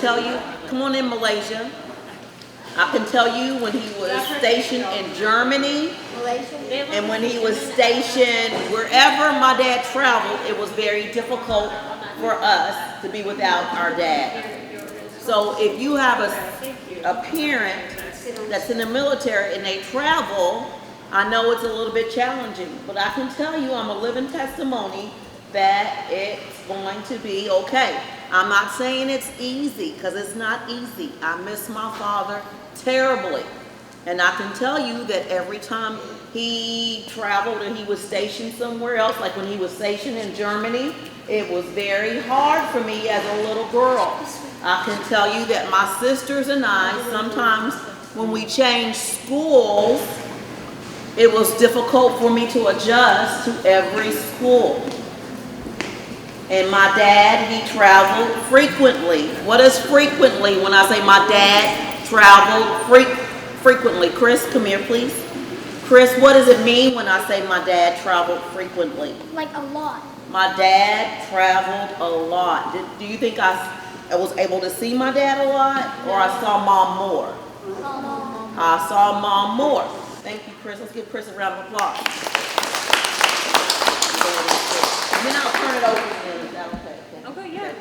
tell you, come on in Malaysia. I can tell you when he was stationed in Germany, and when he was stationed wherever my dad traveled, it was very difficult for us to be without our dad. So if you have a parent that's in the military and they travel, I know it's a little bit challenging, but I can tell you I'm a living testimony that it's going to be okay. I'm not saying it's easy, because it's not easy. I miss my father terribly. And I can tell you that every time he traveled or he was stationed somewhere else, like when he was stationed in Germany, it was very hard for me as a little girl. I can tell you that my sisters and I, sometimes when we changed schools, it was difficult for me to adjust to every school. And my dad, he traveled frequently. What is frequently when I say my dad traveled frequently? Chris, come here, please. Chris, what does it mean when I say my dad traveled frequently? Like a lot. My dad traveled a lot. Do you think I was able to see my dad a lot, or I saw mom more? I saw mom more. Thank you, Chris. Let's give Chris a round of applause. And then I'll turn it over to you. Is that okay? Okay, yeah.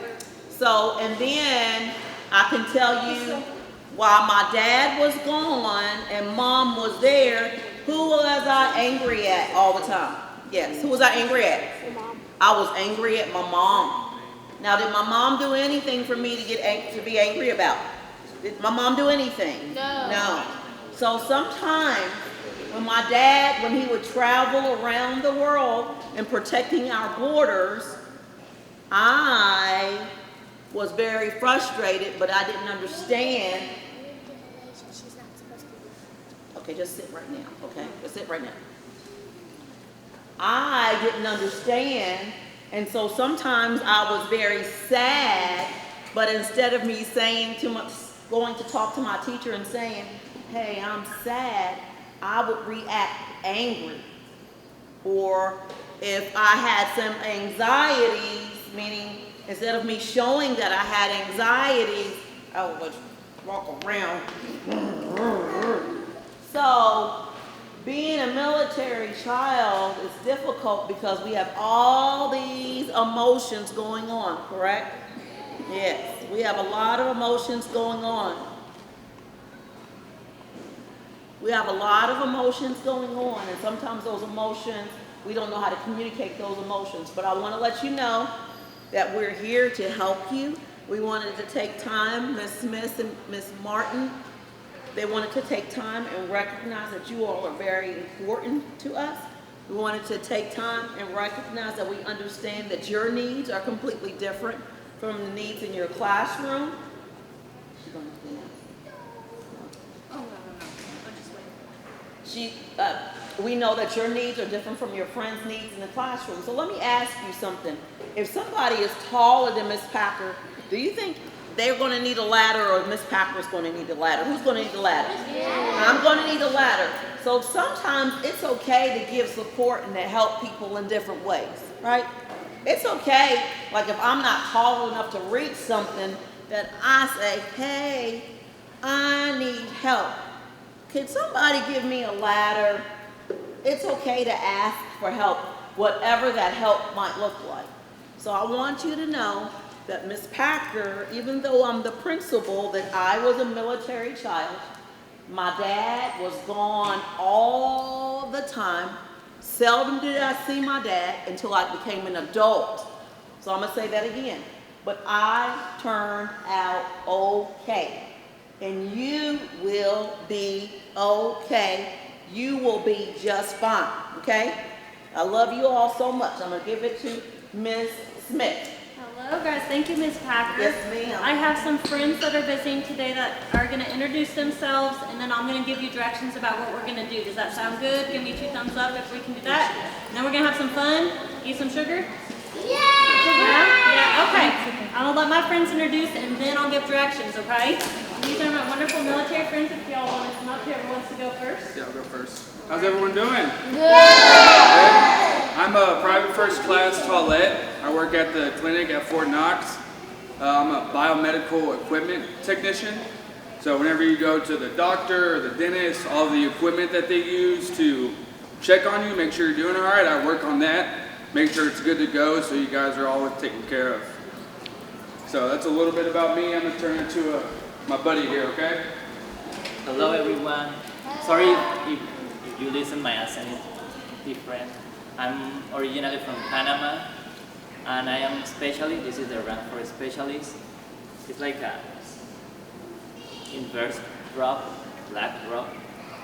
So, and then I can tell you, while my dad was gone and mom was there, who was I angry at all the time? Yes, who was I angry at? Your mom. I was angry at my mom. Now, did my mom do anything for me to be angry about? Did my mom do anything? No. No. So sometimes when my dad, when he would travel around the world and protecting our borders, I was very frustrated, but I didn't understand. Okay, just sit right now, okay? Just sit right now. I didn't understand, and so sometimes I was very sad, but instead of me saying too much, going to talk to my teacher and saying, hey, I'm sad, I would react angry. Or if I had some anxieties, meaning instead of me showing that I had anxieties, I would walk around. So being a military child is difficult because we have all these emotions going on, correct? Yes, we have a lot of emotions going on. We have a lot of emotions going on, and sometimes those emotions, we don't know how to communicate those emotions. But I want to let you know that we're here to help you. We wanted to take time, Ms. Smith and Ms. Martin, they wanted to take time and recognize that you all are very important to us. We wanted to take time and recognize that we understand that your needs are completely different from the needs in your classroom. We know that your needs are different from your friends' needs in the classroom. So let me ask you something. If somebody is taller than Miss Packer, do you think they're going to need a ladder, or Miss Packer is going to need a ladder? Who's going to need a ladder? Yeah. I'm going to need a ladder. So sometimes it's okay to give support and to help people in different ways, right? It's okay, like if I'm not tall enough to reach something, that I say, hey, I need help. Can somebody give me a ladder? It's okay to ask for help, whatever that help might look like. So I want you to know that Miss Packer, even though I'm the principal, that I was a military child. My dad was gone all the time. Seldom did I see my dad until I became an adult. So I'm gonna say that again. But I turned out okay. And you will be okay. You will be just fine, okay? I love you all so much. I'm gonna give it to Ms. Smith. Hello guys, thank you Ms. Packer. Yes ma'am. I have some friends that are visiting today that are going to introduce themselves, and then I'm going to give you directions about what we're going to do. Does that sound good? Give me 2 thumbs up if we can do that. Now we're going to have some fun. Eat some sugar? Yeah, okay. I'll let my friends introduce and then I'll give directions, okay? These are my wonderful military friends. If y'all want to come up, whoever wants to go first. Yeah, I'll go first. How's everyone doing? Good. I'm a private first class Toilette. I work at the clinic at Fort Knox. I'm a biomedical equipment technician. So whenever you go to the doctor or the dentist, all the equipment that they use to check on you, make sure you're doing all right, I work on that, make sure it's good to go so you guys are always taken care of. So that's a little bit about me. I'm gonna turn it to my buddy here, okay? Hello everyone. Sorry if you listen, my accent is different. I'm originally from Panama and I am specialist. This is the rank for specialist. It's like a inverse drop, black drop.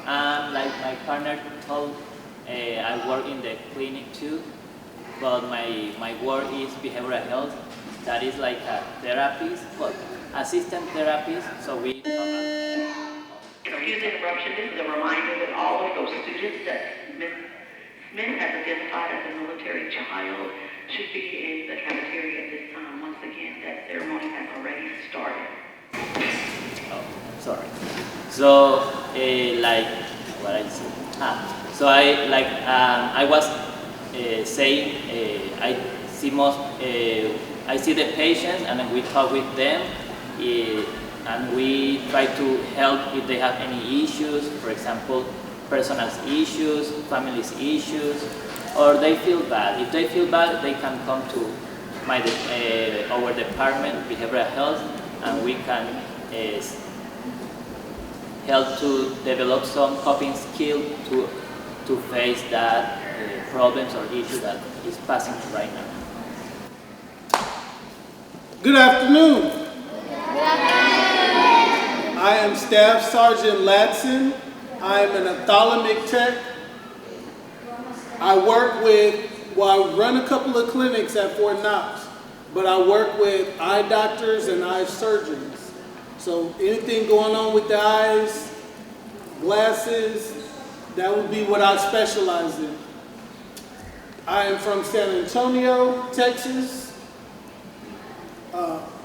And like my partner told, I work in the clinic too, but my work is behavioral health. That is like a therapist, but assistant therapist. So we talk about. Excuse the interruption. This is a reminder that all of those students that Smith has identified as a military child should be in the cafeteria at this time. Once again, that ceremony has already started. Oh, sorry. So, like what I said. So I like I was saying I see most. I see the patients and then we talk with them. And we try to help if they have any issues, for example, personal issues, families issues, or they feel bad. If they feel bad, they can come to our department, behavioral health, and we can help to develop some coping skill to face that problems or issue that is passing right now. Good afternoon. I am Staff Sergeant Latson. I am an ophthalmic tech. I run a couple of clinics at Fort Knox, but I work with eye doctors and eye surgeons. So anything going on with the eyes, glasses, that would be what I specialize in. I am from San Antonio, Texas.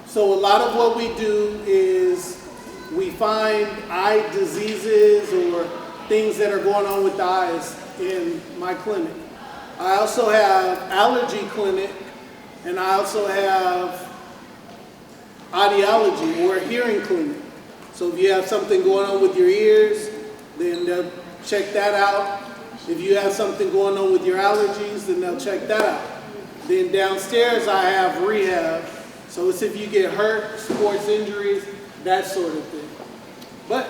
So a lot of what we do is we find eye diseases or things that are going on with the eyes in my clinic. I also have allergy clinic, and I also have audiology or hearing clinic. So if you have something going on with your ears, then they'll check that out. If you have something going on with your allergies, then they'll check that out. Then downstairs I have rehab. So it's if you get hurt, sports injuries, that sort of thing. But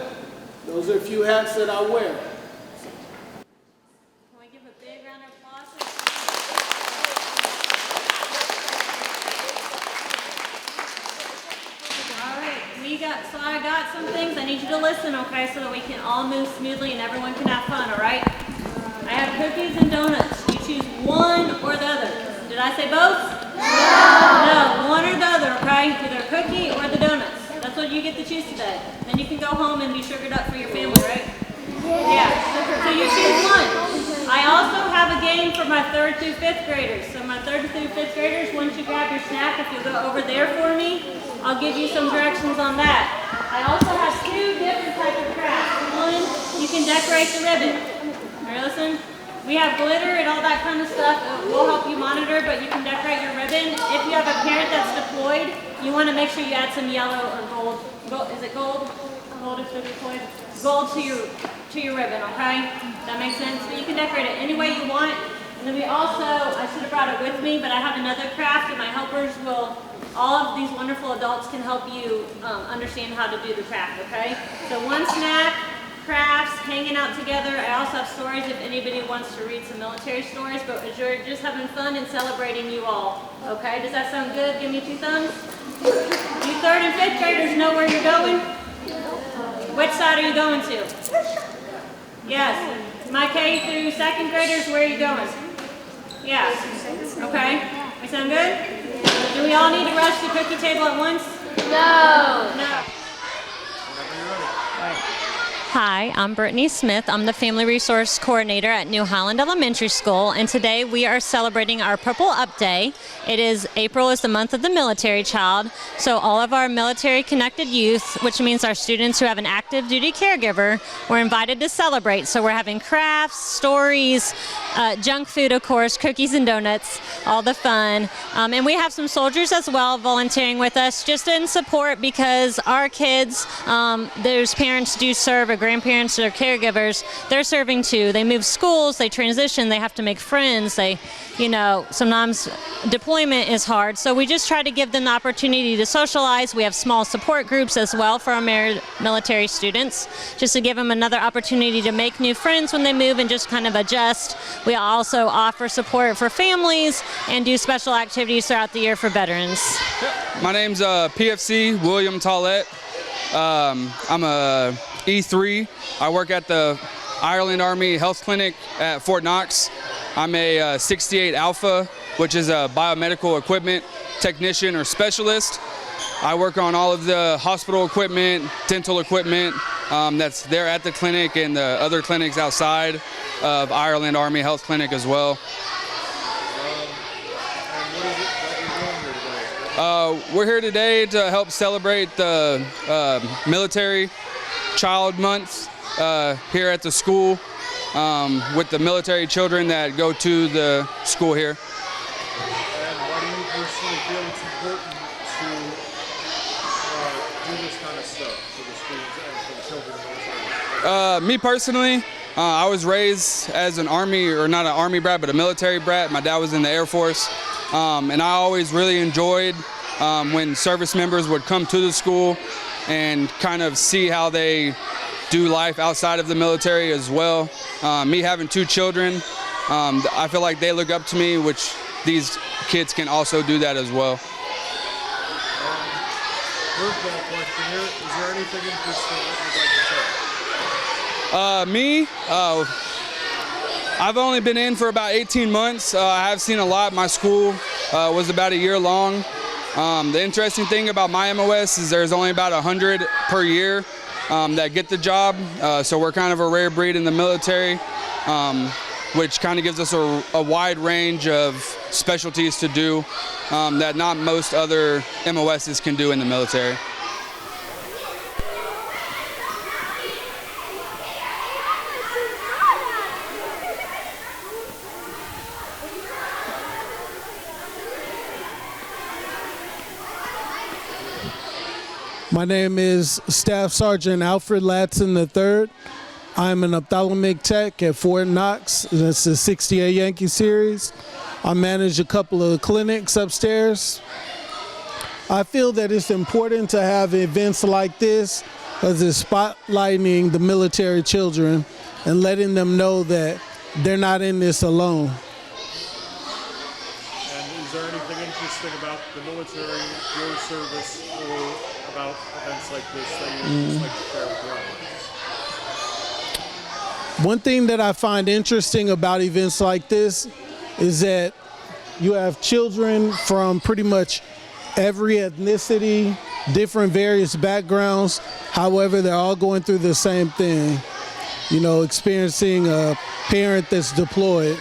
those are a few hats that I wear. Can we give a big round of applause? All right, so I got some things. I need you to listen, okay, so that we can all move smoothly and everyone can have fun, all right? I have cookies and donuts. You choose one or the other. Did I say both? No, one or the other, okay? Either cookie or the donuts. That's what you get to choose today. Then you can go home and be sugared up for your family, right? Yeah. So you choose one. I also have a game for my 3rd through 5th graders. So my 3rd through 5th graders, once you grab your snack, if you'll go over there for me, I'll give you some directions on that. I also have 2 different types of crafts. One, you can decorate the ribbon. All right, listen. We have glitter and all that kind of stuff. We'll help you monitor, but you can decorate your ribbon. If you have a parent that's deployed, you want to make sure you add some yellow or gold. Is it gold? Gold if they're deployed. Gold to your ribbon, okay? That makes sense? But you can decorate it any way you want. And then we also, I should have brought it with me, but I have another craft, and my helpers all of these wonderful adults can help you understand how to do the craft, okay? So one snack, crafts, hanging out together. I also have stories if anybody wants to read some military stories, but you're just having fun and celebrating you all. Okay, does that sound good? Give me 2 thumbs. You 3rd and 5th graders know where you're going? Which side are you going to? Yes. My K through 2nd graders, where are you going? Yeah. Okay. We sound good? Do we all need to rush the cookie table at once? No. No. Hi, I'm Brittany Smith. I'm the Family Resource Coordinator at New Highland Elementary School, and today we are celebrating our Purple Up Day. April is the month of the military child, so all of our military connected youth, which means our students who have an active duty caregiver, we're invited to celebrate. So we're having crafts, stories, junk food, of course, cookies and donuts, all the fun. And we have some soldiers as well volunteering with us just in support because our kids, those parents do serve, or grandparents or caregivers, they're serving too. They move schools, they transition, they have to make friends, sometimes deployment is hard. So we just try to give them the opportunity to socialize. We have small support groups as well for our military students, just to give them another opportunity to make new friends when they move and just kind of adjust. We also offer support for families and do special activities throughout the year for veterans. My name's PFC William Tollett. I'm a E3. I work at the Ireland Army Health Clinic at Fort Knox. I'm a 68 Alpha, which is a biomedical equipment technician or specialist. I work on all of the hospital equipment, dental equipment that's there at the clinic and the other clinics outside of Ireland Army Health Clinic as well. We're here today to help celebrate the Military Child Month here at the school with the military children that go to the school here. And why do you personally feel it's important to do this kind of stuff for the students and for the children in the military? Me personally, I was raised as an Army, or not an Army brat, but a military brat. My dad was in the Air Force, and I always really enjoyed when service members would come to the school and kind of see how they do life outside of the military as well. Me having 2 children, I feel like they look up to me, which these kids can also do that as well. Curveball question here. Is there anything interesting that you'd like to say? Me, I've only been in for about 18 months. I have seen a lot. My school was about a year long. The interesting thing about my MOS is there's only about 100 per year that get the job. So we're kind of a rare breed in the military, which kind of gives us a wide range of specialties to do that not most other MOSs can do in the military. My name is Staff Sergeant Alfred Latson III. I'm an ophthalmic tech at Fort Knox. That's the 68 Yankee series. I manage a couple of clinics upstairs. I feel that it's important to have events like this because it's spotlighting the military children and letting them know that they're not in this alone. And is there anything interesting about the military, your service, or about events like this that you just like to share with your audience? One thing that I find interesting about events like this is that you have children from pretty much every ethnicity, different various backgrounds. However, they're all going through the same thing, experiencing a parent that's deployed.